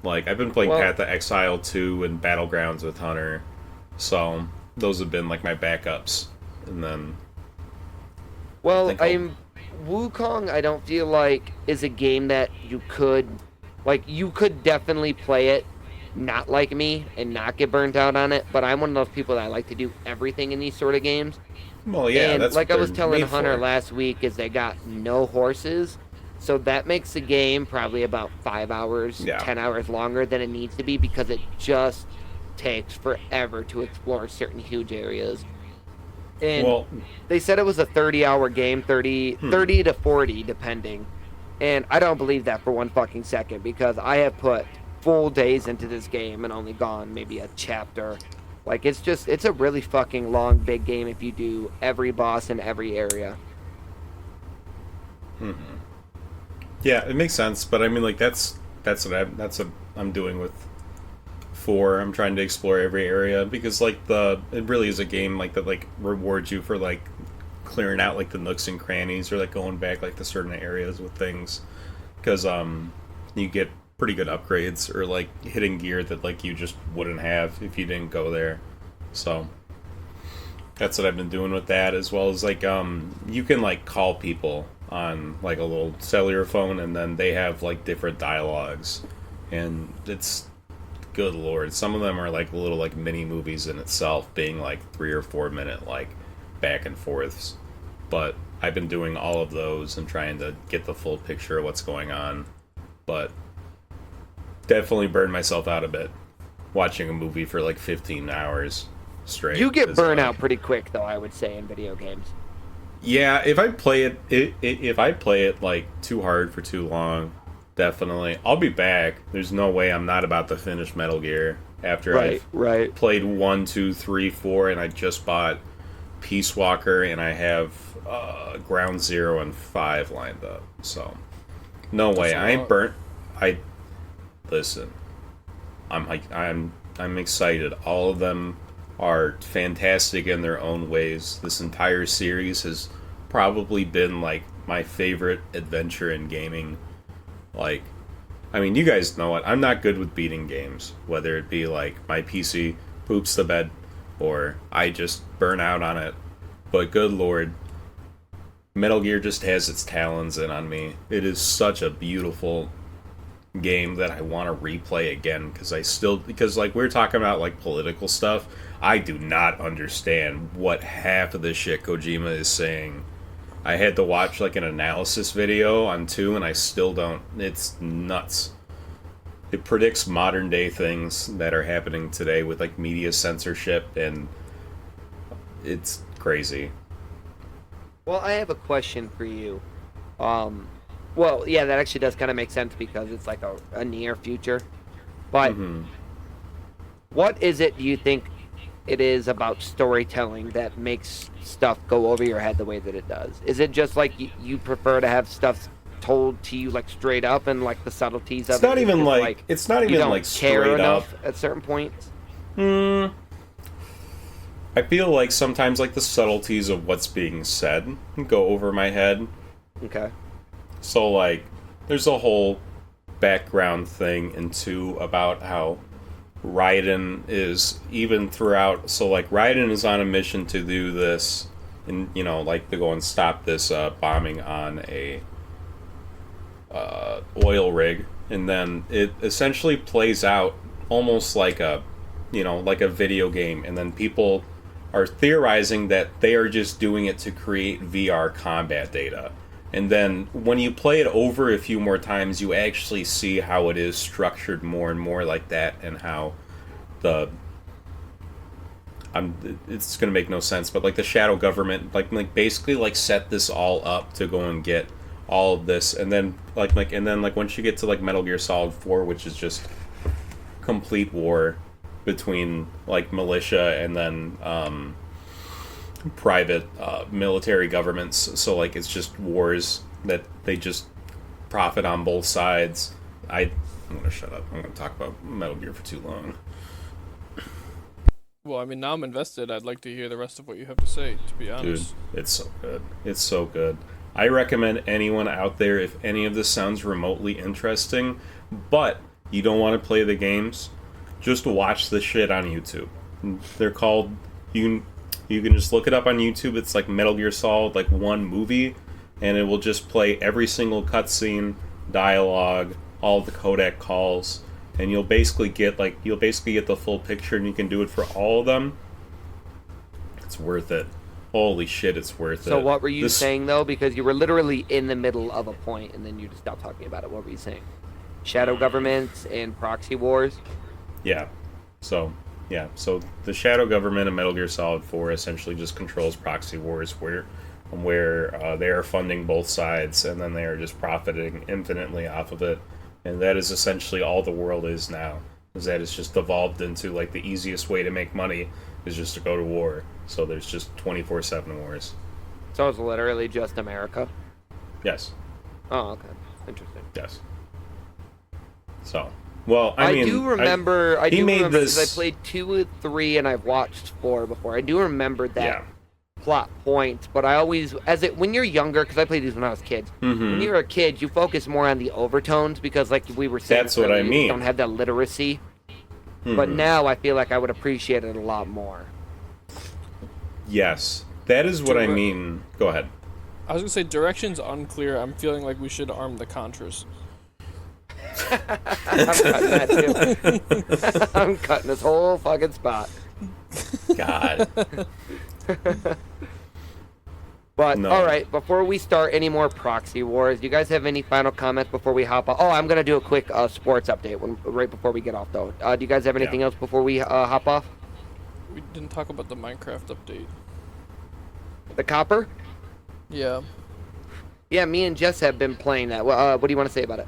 like I've been playing Well, Path of Exile 2 and Battlegrounds with Hunter, so those have been like my backups, and then I well, think I'll Wukong. I don't feel like is a game that you could definitely play it, not like me and not get burnt out on it. But I'm one of those people that I like to do everything in these sort of games. well, yeah, And that's what like I they're was telling made Hunter for. last week, is they got no horses, so that makes the game probably about 5 hours, Yeah. 10 hours longer than it needs to be because it just takes forever to explore certain huge areas. And Well, they said it was a 30-hour game, 30 to 40 depending. And I don't believe that for one fucking second because I have put full days into this game and only gone maybe a chapter. Like it's a really fucking long big game if you do every boss in every area. yeah, it makes sense, but I mean, like that's what I'm doing with 4. I'm trying to explore every area because like it really is a game like that like rewards you for like clearing out like the nooks and crannies or like going back like to certain areas with things because you get pretty good upgrades or like hitting gear that like you just wouldn't have if you didn't go there. So that's what I've been doing with that, as well as like you can like call people on like a little cellular phone and then they have like different dialogues, and it's good lord, some of them are like little like mini movies in itself, being like 3 or 4 minute like back and forths. But I've been doing all of those and trying to get the full picture of what's going on. But definitely burned myself out a bit watching a movie for like 15 hours straight. You get It's burnt like, out pretty quick though, I would say, in video games. yeah, if I play if I play it like too hard for too long, definitely I'll be back. There's no way I'm not about to finish Metal Gear after Right, I've right. played 1, 2, 3, 4, and I just bought Peace Walker and I have Ground Zero and 5 lined up. So no way. That's a I ain't lot. burnt. I listen. I'm excited. All of them are fantastic in their own ways. This entire series has probably been like my favorite adventure in gaming. Like, I mean, you guys know it. I'm not good with beating games, whether it be like my PC poops the bed or I just burn out on it. But good lord, Metal Gear just has its talons in on me. It is such a beautiful game that I want to replay again because like we're talking about like political stuff. I do not understand what half of the shit Kojima is saying. I had to watch like an analysis video on 2 and I still don't. It's nuts. It predicts modern day things that are happening today with like media censorship, and it's crazy. Well, I have a question for you. Um, well, yeah, that actually does kind of make sense because it's like a near future. But what is it you think it is about storytelling that makes stuff go over your head the way that it does? Is it just like you prefer to have stuff told to you like straight up and like the subtleties of It's not it is even just, like it's not you even don't like care straight up. enough at certain points? I feel like sometimes like the subtleties of what's being said go over my head. Okay. So like there's a whole background thing into about how Raiden is even throughout. So like Raiden is on a mission to do this, and like to go and stop this bombing on a oil rig, and then it essentially plays out almost like a like a video game, and then people are theorizing that they are just doing it to create VR combat data. And then when you play it over a few more times, you actually see how it is structured more and more like that, and how it's gonna make no sense, but like the shadow government like basically like set this all up to go and get all of this, and then like once you get to like Metal Gear Solid 4, which is just complete war between like militia and then private military governments. So like it's just wars that they just profit on both sides. I'm gonna shut up. I'm gonna talk about Metal Gear for too long. Well, I mean, now I'm invested. I'd like to hear the rest of what you have to say, to be Dude, honest. it's so good. It's so good. I recommend anyone out there, if any of this sounds remotely interesting, but you don't want to play the games, just watch the shit on YouTube. They're called, you can just look it up on YouTube. It's like Metal Gear Solid, like one movie, and it will just play every single cutscene, dialogue, all the codec calls, and you'll basically get the full picture, and you can do it for all of them. It's worth it. Holy shit, it's worth it. So what were you saying, though? Because you were literally in the middle of a point, and then you just stopped talking about it. What were you saying? Shadow governments and proxy wars? Yeah. So the shadow government of Metal Gear Solid 4 essentially just controls proxy wars where they are funding both sides, and then they are just profiting infinitely off of it. And that is essentially all the world is now. Is that it's just evolved into like the easiest way to make money is just to go to war. So there's just 24/7 wars. So it's literally just America? Yes. Oh, okay. Interesting. Yes. So, well, I mean, do remember. I he do made remember this. because I played 2 and 3, and I've watched 4 before. I do remember that Yeah. plot point, but I always, when you're younger, because I played these when I was kids. Mm-hmm. When you're a kid, you focus more on the overtones because, like we were saying, That's what I earlier, mean. you don't have that literacy. Mm-hmm. But now I feel like I would appreciate it a lot more. Yes, that is what I mean. Go ahead. I was gonna say direction's unclear. I'm feeling like we should arm the Contras. I'm cutting that too. I'm cutting this whole fucking spot. God. But No. all right, before we start any more proxy wars, do you guys have any final comments before we hop off? Oh, I'm gonna do a quick sports update right before we get off, though. Do you guys have anything else before we hop off? We didn't talk about the Minecraft update. The copper? Yeah. Yeah, me and Jess have been playing that. What do you want to say about it?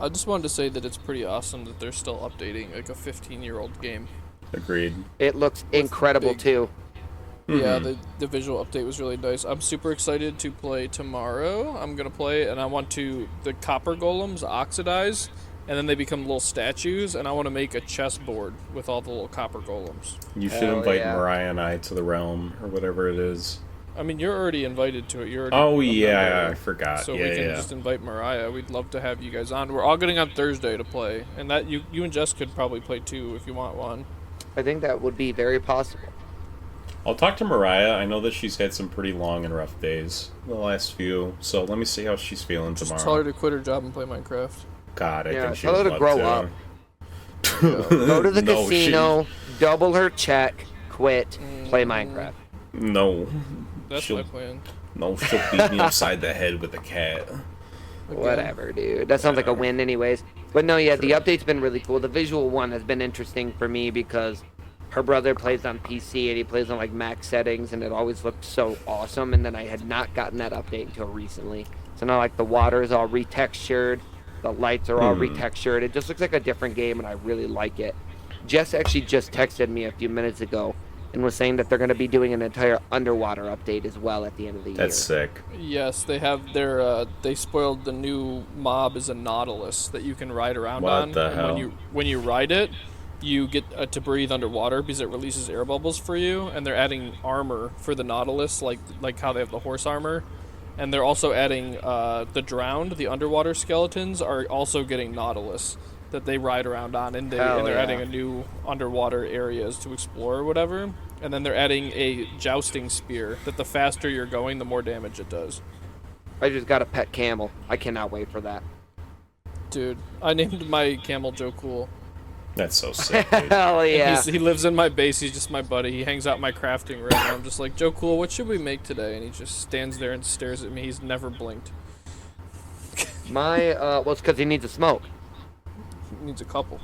I just wanted to say that it's pretty awesome that they're still updating like a 15-year-old game. Agreed. It looks incredible too. Yeah, the visual update was really nice. I'm super excited to play tomorrow. I'm gonna play, and I want to the copper golems oxidize, and then they become little statues, and I want to make a chessboard with all the little copper golems. You should Hell invite yeah. Mariah and I to the realm or whatever it is. I mean, you're already invited to it. You're already Oh a yeah, member. I forgot. So yeah, we can yeah. just invite Mariah. We'd love to have you guys on. We're all getting on Thursday to play, and that you and Jess could probably play too if you want one. I think that would be very possible. I'll talk to Mariah. I know that she's had some pretty long and rough days the last few. So let me see how she's feeling Just tomorrow. tell her to quit her job and play Minecraft. God, I Yeah, think she tell her would to love grow to. up. Go to the No, casino, double her check, quit, play Minecraft. No. That's She'll- my plan. No, she'll beat me upside the head with a cat. Again. Whatever, dude. That sounds like a win anyways. But no, yeah, the update's been really cool. The visual one has been interesting for me because her brother plays on PC and he plays on like max settings, and it always looked so awesome. And then I had not gotten that update until recently. So now like the water is all retextured, the lights are all retextured. It just looks like a different game, and I really like it. Jess actually just texted me a few minutes ago and was saying that they're going to be doing an entire underwater update as well at the end of the year. That's sick. Yes, they have their. They spoiled the new mob is a nautilus that you can ride around What on. the and hell? when you ride it, you get to breathe underwater because it releases air bubbles for you. And they're adding armor for the nautilus, like how they have the horse armor. And they're also adding the drowned, the underwater skeletons are also getting nautilus that they ride around on, and they're adding a new underwater areas to explore or whatever. And then they're adding a jousting spear that the faster you're going, the more damage it does. I just got a pet camel. I cannot wait for that. Dude, I named my camel Joe Cool. That's so sick, dude. Hell And yeah. he lives in my base. He's just my buddy. He hangs out in my crafting room. And I'm just like, Joe Cool, what should we make today? And he just stands there and stares at me. He's never blinked. Well, it's because he needs a smoke. He needs a couple.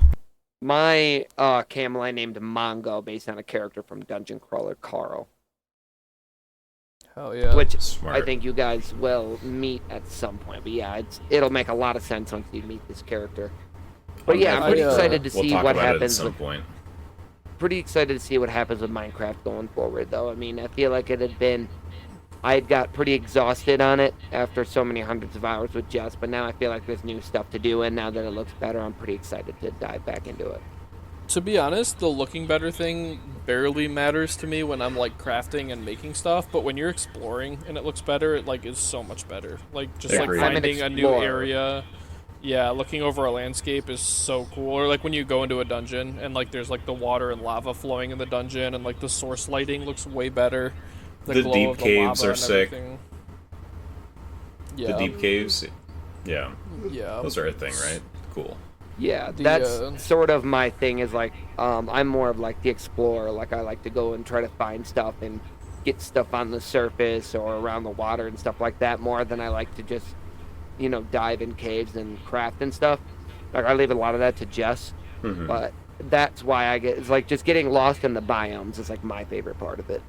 My camel I named Mongo based on a character from Dungeon Crawler Carl. Hell yeah. which Smart. I think you guys will meet at some point. But yeah, it'll make a lot of sense once you meet this character. But yeah, I'm pretty excited to We'll see talk what about it at happens. some point. Pretty excited to see what happens with Minecraft going forward, though. I mean, I feel like I had got pretty exhausted on it after so many hundreds of hours with Jess, but now I feel like there's new stuff to do, and now that it looks better, I'm pretty excited to dive back into it. To be honest, the looking better thing barely matters to me when I'm like crafting and making stuff, but when you're exploring and it looks better, it like is so much better. Like just like Agreed. finding a new explorer. area. Yeah, looking over a landscape is so cool. Or like when you go into a dungeon and like there's like the water and lava flowing in the dungeon and like the source lighting looks way better. The glow deep of the caves lava are and sick. everything. Yeah. The deep caves, yeah, Yeah. those are a thing, right? Cool. Yeah, The, that's sort of my thing is like, I'm more of like the explorer. Like I like to go and try to find stuff and get stuff on the surface or around the water and stuff like that more than I like to just, dive in caves and craft and stuff. Like I leave a lot of that to Jess, Mhm. but that's why it's like just getting lost in the biomes is like my favorite part of it.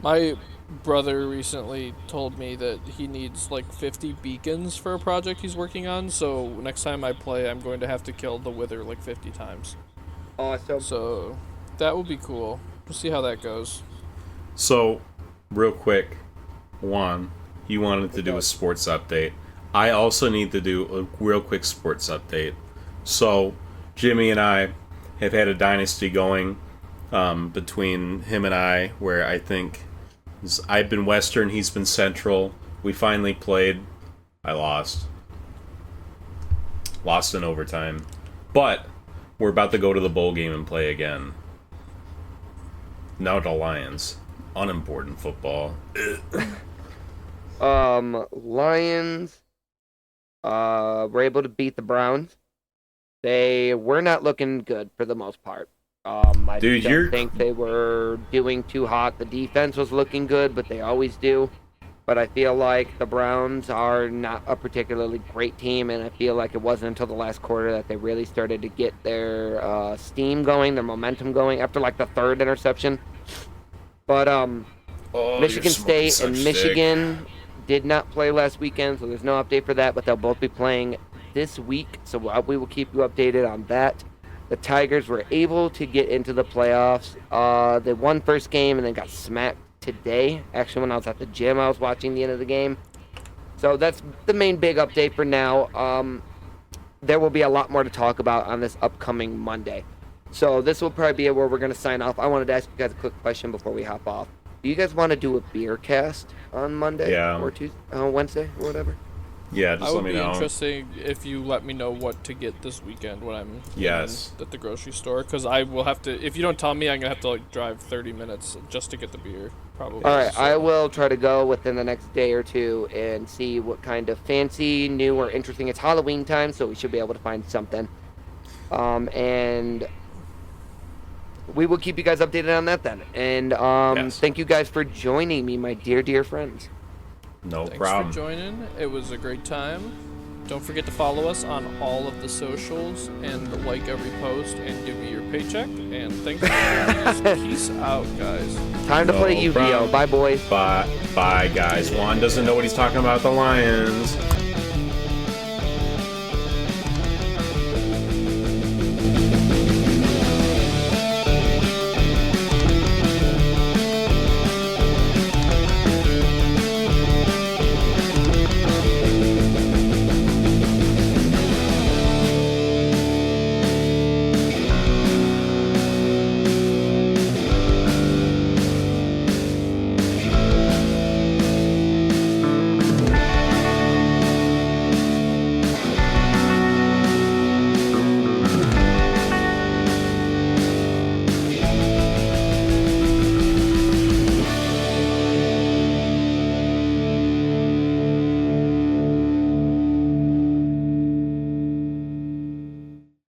My brother recently told me that he needs like 50 beacons for a project he's working on, so next time I play, I'm going to have to kill the Wither like 50 times. Awesome. So that will be cool. We'll see how that goes. So, real quick, Juan, you wanted to do a sports update. I also need to do a real quick sports update. So, Jimmy and I have had a dynasty going between him and I, where I think I've been Western, he's been Central. We finally played. I lost. Lost in overtime. But we're about to go to the bowl game and play again. Now the Lions. Unimportant football. Lions were able to beat the Browns. They were not looking good for the most part. I Dude, don't think they were doing too hot. The defense was looking good, but they always do. But I feel like the Browns are not a particularly great team, and I feel like it wasn't until the last quarter that they really started to get their steam going, their momentum going, after like the third interception. But Michigan State and Michigan did not play last weekend, so there's no update for that, but they'll both be playing this week, so we will keep you updated on that. The Tigers were able to get into the playoffs. They won first game and then got smacked today. Actually, when I was at the gym, I was watching the end of the game. So that's the main big update for now. There will be a lot more to talk about on this upcoming Monday. So this will probably be where we're going to sign off. I wanted to ask you guys a quick question before we hop off. Do you guys want to do a beer cast on Monday or Tuesday, Wednesday or whatever? Yeah, just I let would me be know. interested if you let me know what to get this weekend when I'm at the grocery store, because I will have to. If you don't tell me, I'm gonna have to like drive 30 minutes just to get the beer, probably. All right, so. I will try to go within the next day or two and see what kind of fancy, new, or interesting. It's Halloween time, so we should be able to find something. And we will keep you guys updated on that then. And thank you guys for joining me, my dear friends. No Thanks problem. for joining. It was a great time. Don't forget to follow us on all of the socials and like every post and give me your paycheck. And thanks for joining us. Peace out, guys. Time to play Yu-Gi-Oh! Bye, boys. Bye, guys. Juan doesn't know what he's talking about. The Lions.